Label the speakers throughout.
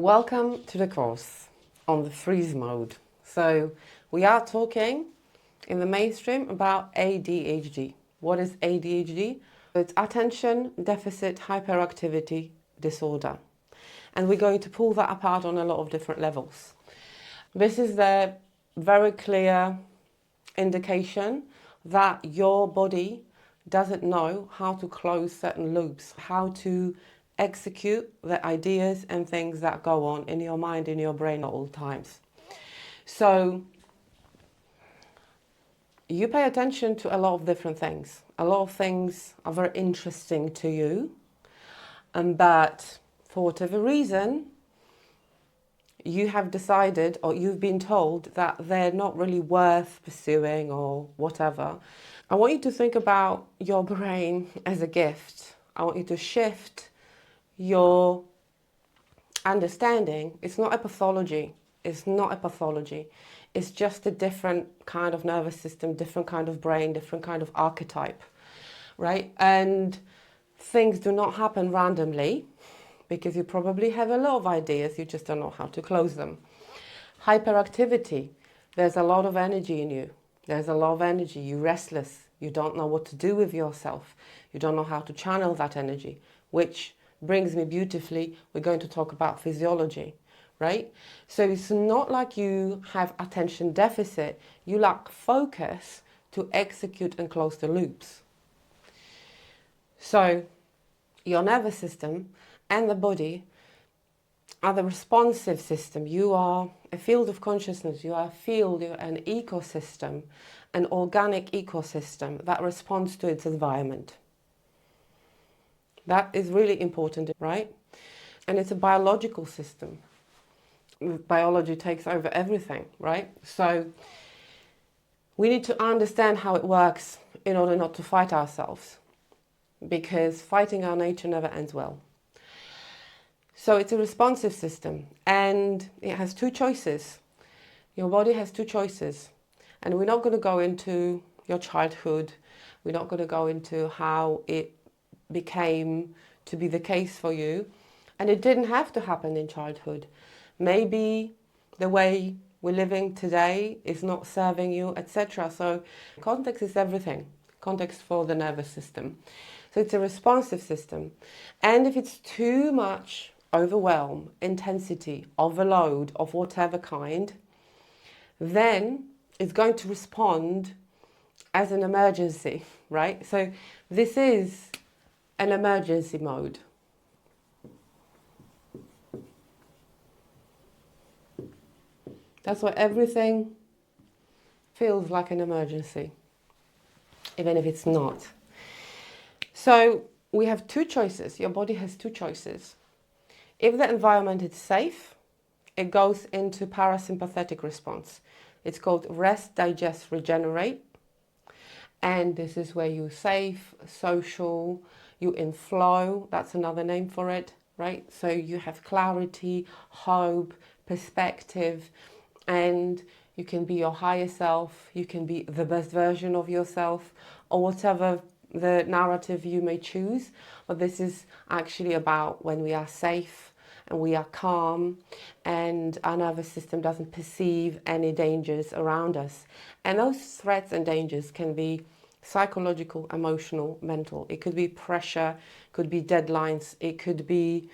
Speaker 1: Welcome to the course on the freeze mode. So we are talking in the mainstream about ADHD. What is ADHD? It's attention deficit hyperactivity disorder. And we're going to pull that apart on a lot of different levels. This is the very clear indication that your body doesn't know how to close certain loops, how to execute the ideas and things that go on in your mind, in your brain at all times. So you pay attention to a lot of different things. A lot of things are very interesting to you, but for whatever reason, you have decided or you've been told that they're not really worth pursuing or whatever. I want you to think about your brain as a gift. I want you to shift your understanding. It's not a pathology. It's not a pathology. It's just a different kind of nervous system, different kind of brain, different kind of archetype, right? And things do not happen randomly because you probably have a lot of ideas, you just don't know how to close them. Hyperactivity, there's a lot of energy in you. There's a lot of energy, you're restless, you don't know what to do with yourself, you don't know how to channel that energy, which brings me beautifully, we're going to talk about physiology, right? So it's not like you have attention deficit, you lack focus to execute and close the loops. So your nervous system and the body are the responsive system. You are a field of consciousness, you are a field, you're an ecosystem, an organic ecosystem that responds to its environment. That is really important, right? And it's a biological system. Biology takes over everything, right? So we need to understand how it works in order not to fight ourselves, because fighting our nature never ends well. So it's a responsive system and it has two choices. Your body has two choices. And we're not going to go into your childhood. We're not going to go into how it became to be the case for you. And it didn't have to happen in childhood. Maybe the way we're living today is not serving you, etc. So context is everything. Context for the nervous system. So it's a responsive system. And if it's too much overwhelm, intensity, overload of whatever kind, then it's going to respond as an emergency, right? So this is an emergency mode. That's why everything feels like an emergency, even if it's not. So we have two choices. Your body has two choices. If the environment is safe, it goes into parasympathetic response. It's called rest, digest, regenerate. And this is where you're safe, social, you're in flow. That's another name for it, right? So you have clarity, hope, perspective, and you can be your higher self. You can be the best version of yourself, or whatever the narrative you may choose. But this is actually about when we are safe and we are calm and our nervous system doesn't perceive any dangers around us. And those threats and dangers can be psychological, emotional, mental. It could be pressure, could be deadlines, it could be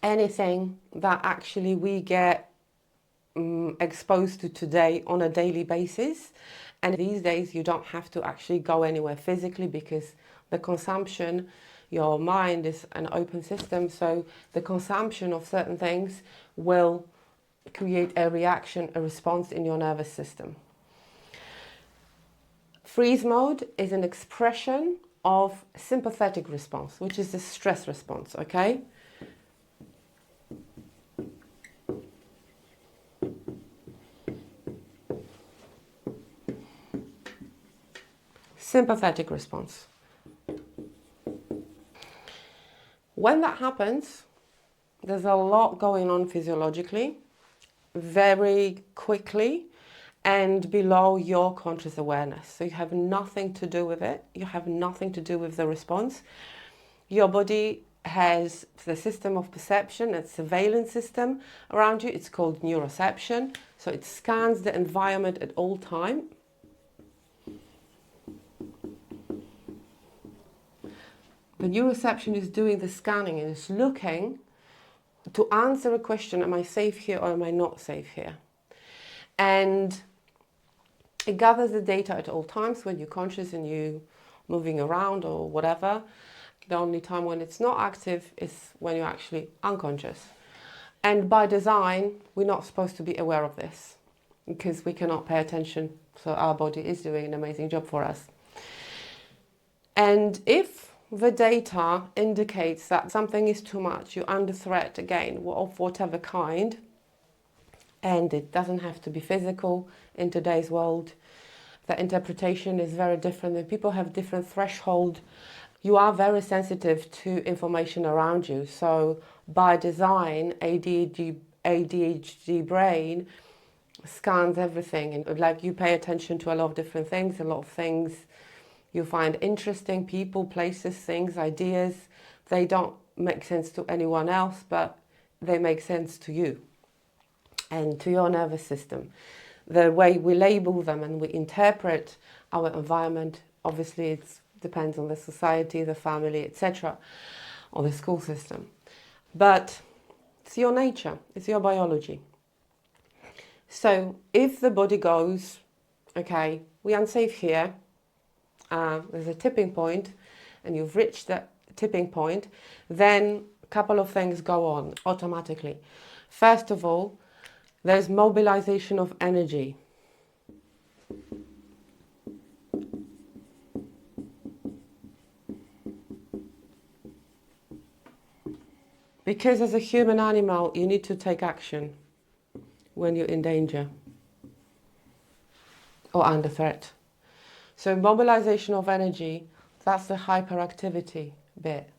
Speaker 1: anything that actually we get exposed to today on a daily basis. And these days you don't have to actually go anywhere physically because the consumption, your mind is an open system, so the consumption of certain things will create a reaction, a response in your nervous system. Freeze mode is an expression of sympathetic response, which is the stress response, okay? Sympathetic response. When that happens, there's a lot going on physiologically, very quickly, and below your conscious awareness. So you have nothing to do with it. You have nothing to do with the response. Your body has the system of perception, a surveillance system around you. It's called neuroception. So it scans the environment at all time. The neuroception is doing the scanning and is looking to answer a question, am I safe here or am I not safe here? And it gathers the data at all times when you're conscious and you moving around or whatever. The only time when it's not active is when you're actually unconscious. And by design, we're not supposed to be aware of this because we cannot pay attention. So our body is doing an amazing job for us. And if the data indicates that something is too much, you're under threat again, of whatever kind, and it doesn't have to be physical in today's world. The interpretation is very different and people have different threshold. You are very sensitive to information around you. So by design, ADHD brain scans everything, and like you pay attention to a lot of different things, a lot of things you find interesting, people, places, things, ideas. They don't make sense to anyone else, but they make sense to you and to your nervous system. The way we label them and we interpret our environment, obviously it depends on the society, the family, etc., or the school system. But it's your nature, it's your biology. So if the body goes, okay, we're unsafe here, there's a tipping point, and you've reached that tipping point, then a couple of things go on automatically. First of all, there's mobilization of energy. Because as a human animal, you need to take action when you're in danger or under threat. So mobilization of energy, that's the hyperactivity bit.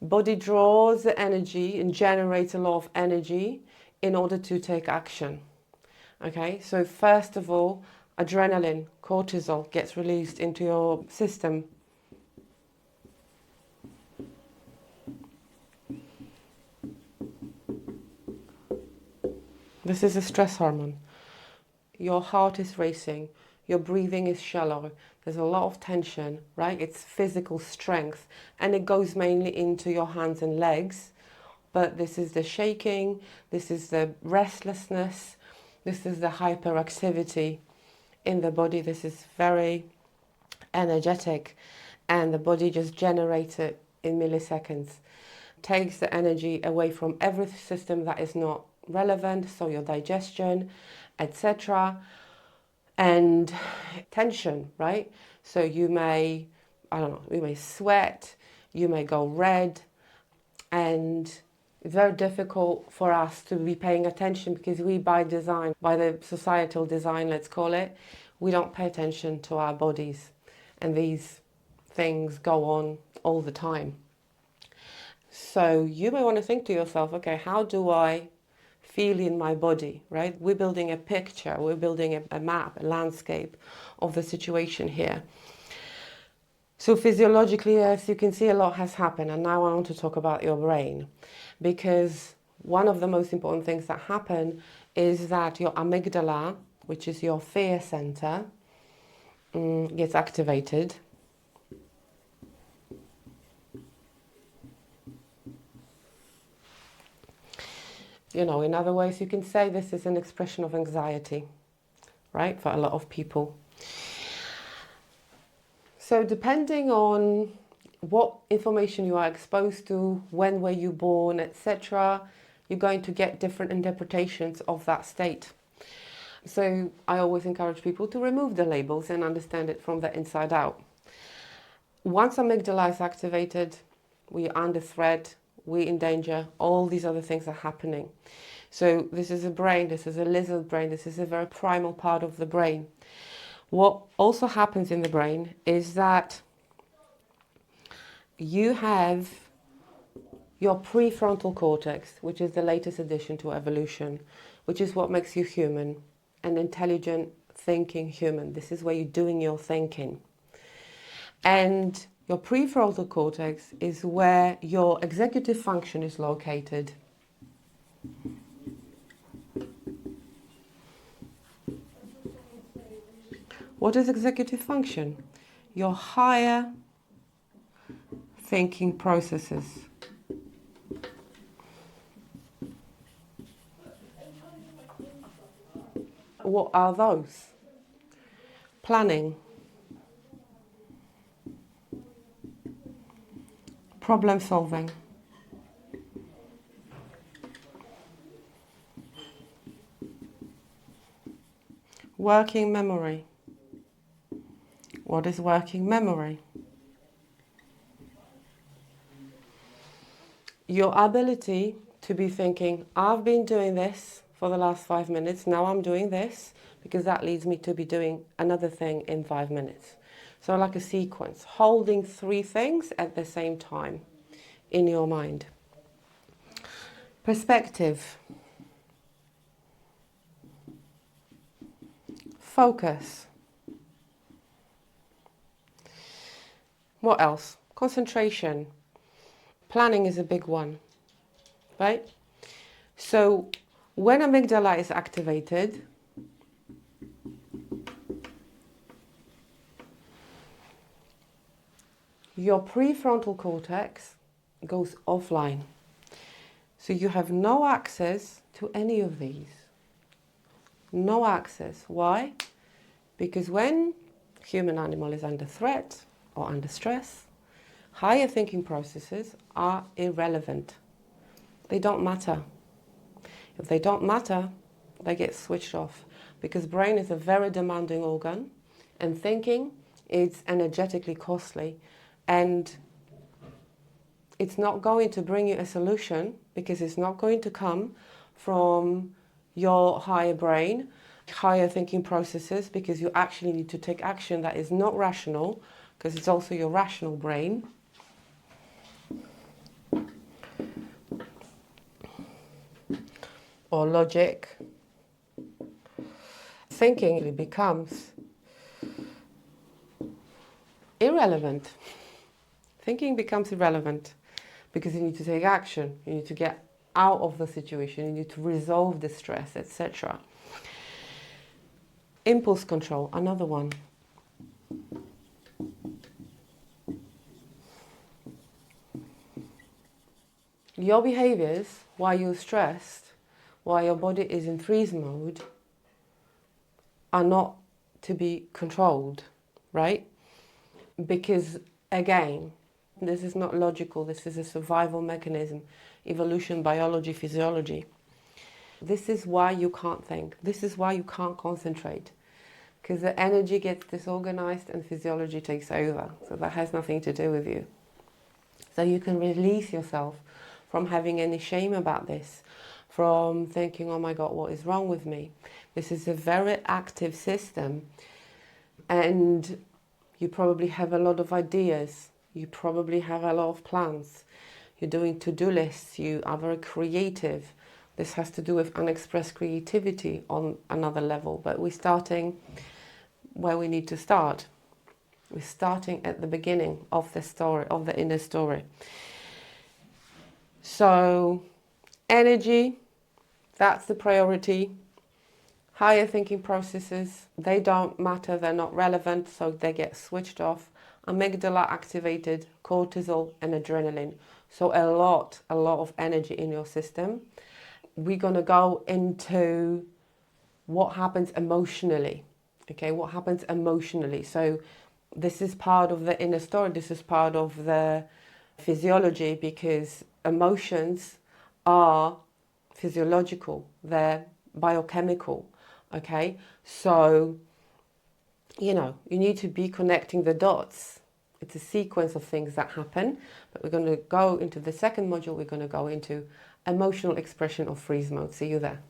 Speaker 1: Body draws the energy and generates a lot of energy in order to take action. Okay, so first of all, adrenaline, cortisol gets released into your system. This is a stress hormone. Your heart is racing. Your breathing is shallow. There's a lot of tension, right? It's physical strength, and it goes mainly into your hands and legs. But this is the shaking, this is the restlessness, this is the hyperactivity in the body. This is very energetic, and the body just generates it in milliseconds. Takes the energy away from every system that is not relevant, so your digestion, etc. And tension, right? So you may, you may sweat, you may go red, and it's very difficult for us to be paying attention because we, by design, by the societal design, let's call it, we don't pay attention to our bodies. And these things go on all the time. So you may want to think to yourself, okay, how do I feel in my body, right? We're building a picture, we're building a map, a landscape of the situation here. So physiologically, as you can see, a lot has happened, and now I want to talk about your brain, because one of the most important things that happen is that your amygdala, which is your fear center, gets activated. You know, in other ways, you can say this is an expression of anxiety, right, for a lot of people. So depending on what information you are exposed to, when were you born, etc., you're going to get different interpretations of that state. So I always encourage people to remove the labels and understand it from the inside out. Once amygdala is activated, we're under threat, we're in danger, all these other things are happening. So this is a brain, this is a lizard brain, this is a very primal part of the brain. What also happens in the brain is that you have your prefrontal cortex, which is the latest addition to evolution, which is what makes you human, an intelligent, thinking human. This is where you're doing your thinking. And Your prefrontal cortex is where your executive function is located. What is executive function? Your higher thinking processes. What are those? Planning, problem solving, working memory. What is working memory? Your ability to be thinking, I've been doing this for the last 5 minutes, now I'm doing this, because that leads me to be doing another thing in 5 minutes. So like a sequence, holding 3 things at the same time in your mind. Perspective. Focus. What else? Concentration. Planning is a big one, right? So when amygdala is activated, your prefrontal cortex goes offline. So you have no access to any of these. No access. Why? Because when human animal is under threat or under stress, higher thinking processes are irrelevant. They don't matter. If they don't matter, they get switched off, because brain is a very demanding organ and thinking is energetically costly, and it's not going to bring you a solution because it's not going to come from your higher brain, higher thinking processes, because you actually need to take action that is not rational, because it's also your rational brain. Or logic. Thinking becomes irrelevant. Thinking becomes irrelevant because you need to take action, you need to get out of the situation, you need to resolve the stress, etc. Impulse control, another one. Your behaviors while you're stressed, while your body is in freeze mode, are not to be controlled, right? Because again, this is not logical, this is a survival mechanism, evolution, biology, physiology. This is why you can't think, this is why you can't concentrate, because the energy gets disorganized and physiology takes over, so that has nothing to do with you. So you can release yourself from having any shame about this, from thinking, oh my God, what is wrong with me? This is a very active system, and you probably have a lot of ideas, you probably have a lot of plans, you're doing to-do lists, you are very creative. This has to do with unexpressed creativity on another level, but we're starting where we need to start. We're starting at the beginning of the story, of the inner story. So, energy, that's the priority. Higher thinking processes, they don't matter, they're not relevant, so they get switched off. Amygdala activated, cortisol and adrenaline. So a lot of energy in your system. We're going to go into what happens emotionally. Okay, what happens emotionally. So this is part of the inner story, this is part of the physiology, because emotions are physiological, they're biochemical. Okay, so, you know, you need to be connecting the dots. It's a sequence of things that happen, but we're going to go into the second module, we're going to go into emotional expression of freeze mode. See you there.